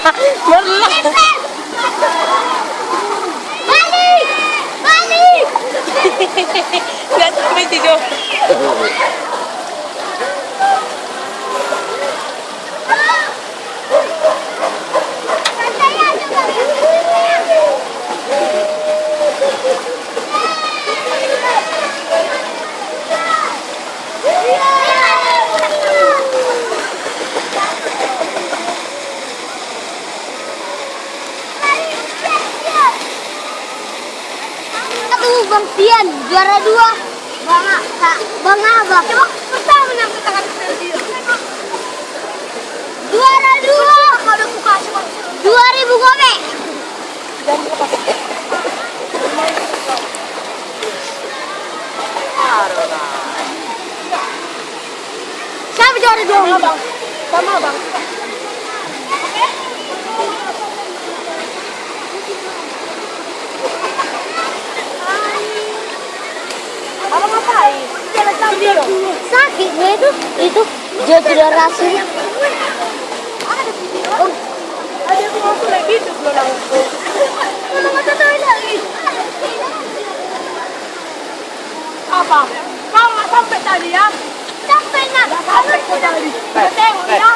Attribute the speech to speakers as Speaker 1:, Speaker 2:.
Speaker 1: Balik! Balik! Nggak sampai sih, Jo.
Speaker 2: Bang Tian juara 2. Bang Abang. Coba pertama menang tangan juara 2. Kalau buka 2000 gope. Siapa juara 2? Sama Bang. Sama Bang.
Speaker 1: Abang ngapain?
Speaker 2: Sakitnya itu dia tidak rasanya.
Speaker 1: Ada yang mau mulai hidup loh langsung.
Speaker 2: Kalau nggak tahu lagi.
Speaker 1: Apa? Kau nggak sampai tadi ya?
Speaker 2: Sampai nak.
Speaker 1: Sampai tadi. Tengok ya.